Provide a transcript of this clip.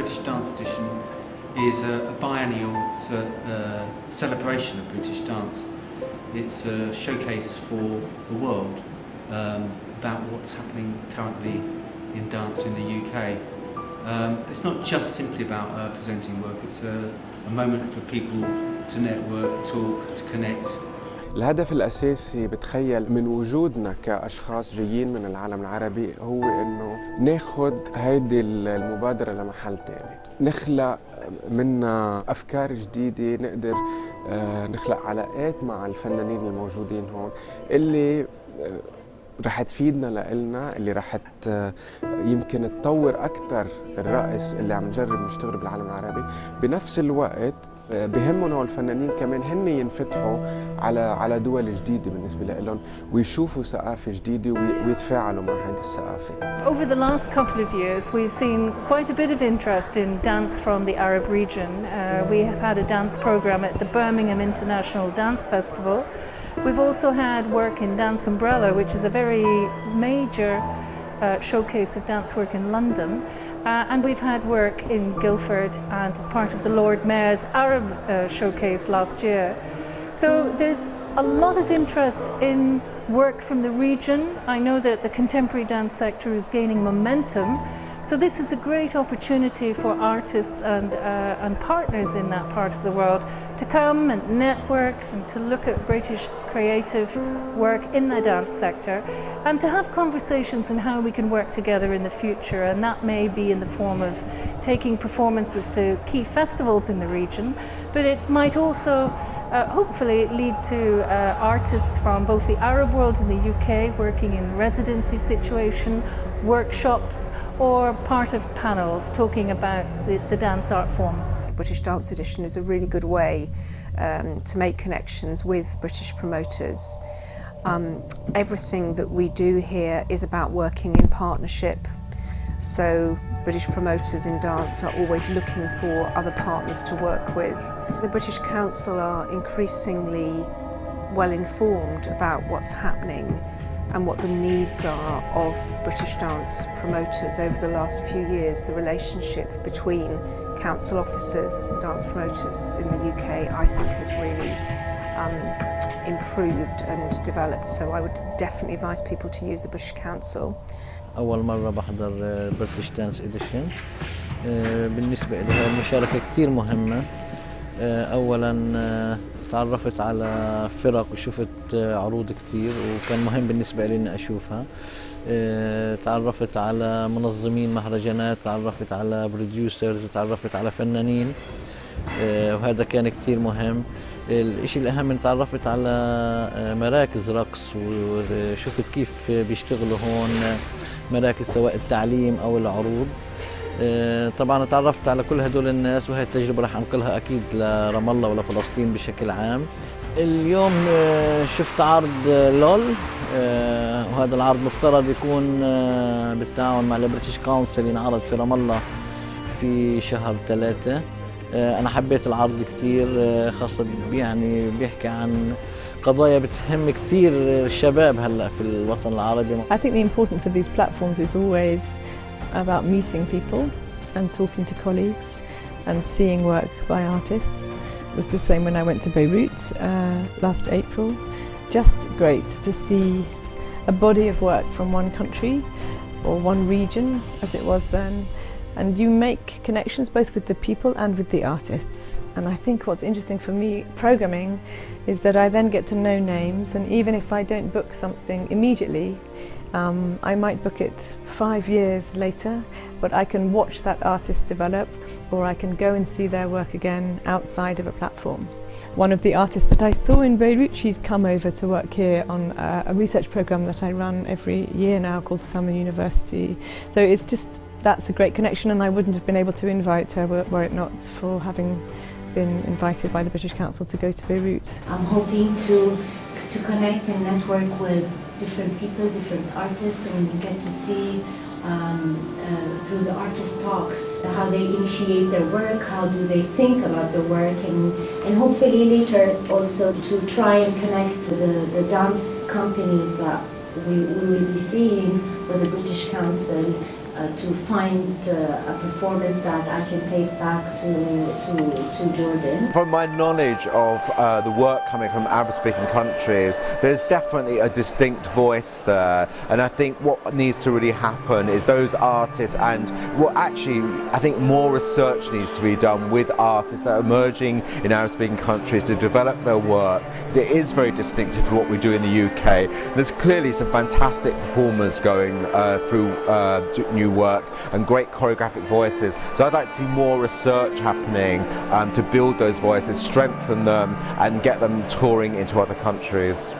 British Dance Edition is a biennial celebration of British dance. It's a showcase for the world about what's happening currently in dance in the UK. It's not just simply about presenting work, it's a moment for people to network, talk, to connect. الهدف الأساسي بتخيل من وجودنا كأشخاص جايين من العالم العربي هو إنه ناخد هيدي المبادرة لمحل تاني، نخلق منها أفكار جديدة، نقدر نخلق علاقات مع الفنانين الموجودين هون اللي رح تفيدنا لإلنا، اللي رح يمكن تطور أكثر الرقص اللي عم نجرب نشتغل بالعالم العربي. بنفس الوقت بهمهم هو الفنانين كمان هن ينفتحوا على دول جديدة بالنسبة لهم ويشوفوا ثقافة جديدة ويتفاعلوا مع هذه الثقافة. Over the last couple of years we've seen quite a bit of interest in dance from the Arab region. We have had a dance program at the Birmingham International Dance Festival. We've also had work in Dance Umbrella, which is a very major showcase of dance work in London, and we've had work in Guildford and as part of the Lord Mayor's Arab showcase last year. So there's a lot of interest in work from the region. I know that the contemporary dance sector is gaining momentum, so this is a great opportunity for artists and partners in that part of the world to come and network and to look at British creative work in the dance sector and to have conversations on how we can work together in the future, and that may be in the form of taking performances to key festivals in the region, but it might also hopefully lead to artists from both the Arab world and the UK working in residency situation, workshops, or part of panels talking about the dance art form. British Dance Edition is a really good way to make connections with British promoters. Everything that we do here is about working in partnership. So British promoters in dance are always looking for other partners to work with. The British Council are increasingly well informed about what's happening and what the needs are of British dance promoters over the last few years. The relationship between council officers and dance promoters in the UK, I think, has really improved and developed. So I would definitely advise people to use the British Council. أول مرة بحضر بريتش دانس إديشن. بالنسبة لها المشاركة كتير مهمة. أولاً تعرفت على فرق وشفت عروض كتير وكان مهم بالنسبة لي إني أشوفها. تعرفت على منظمين مهرجانات، تعرفت على بروديوسرز، تعرفت على فنانين، وهذا كان كتير مهم. الاشي الأهم إن تعرفت على مراكز رقص وشفت كيف بيشتغلوا هون مراكز سواء التعليم أو العروض. طبعا تعرفت على كل هدول الناس وهي التجربة راح أنقلها أكيد لرام الله ولفلسطين بشكل عام. اليوم شفت عرض لول، وهذا العرض مفترض يكون بالتعاون مع البريتش كونسل، ينعرض في رام الله في شهر 3. أنا حبيت العرض كتير، خاصة يعني بيحكي عن قضايا بتهم كتير الشباب هلا في الوطن العربي. I think the importance of these platforms is always about meeting people and talking to colleagues and seeing work by artists. It was the same when I went to Beirut last April. It's just great to see a body of work from one country or one region, as it was then, and you make connections both with the people and with the artists. And I think what's interesting for me programming is that I then get to know names, and even if I don't book something immediately, I might book it 5 years later, but I can watch that artist develop, or I can go and see their work again outside of a platform. One of the artists that I saw in Beirut, she's come over to work here on a research program that I run every year now called Summer University. So it's just, that's a great connection, and I wouldn't have been able to invite her were it not for having been invited by the British Council to go to Beirut. I'm hoping to connect and network with different people, different artists, and get to see through the artist talks how they initiate their work, how do they think about their work, and hopefully later also to try and connect the dance companies that we will be seeing with the British Council to find a performance that I can take back to Jordan. From my knowledge of the work coming from Arab-speaking countries, there's definitely a distinct voice there, and I think what needs to really happen is those artists, and I think more research needs to be done with artists that are emerging in Arab-speaking countries to develop their work, because it is very distinctive for what we do in the UK. There's clearly some fantastic performers going through new work and great choreographic voices, so I'd like to see more research happening to build those voices, strengthen them and get them touring into other countries.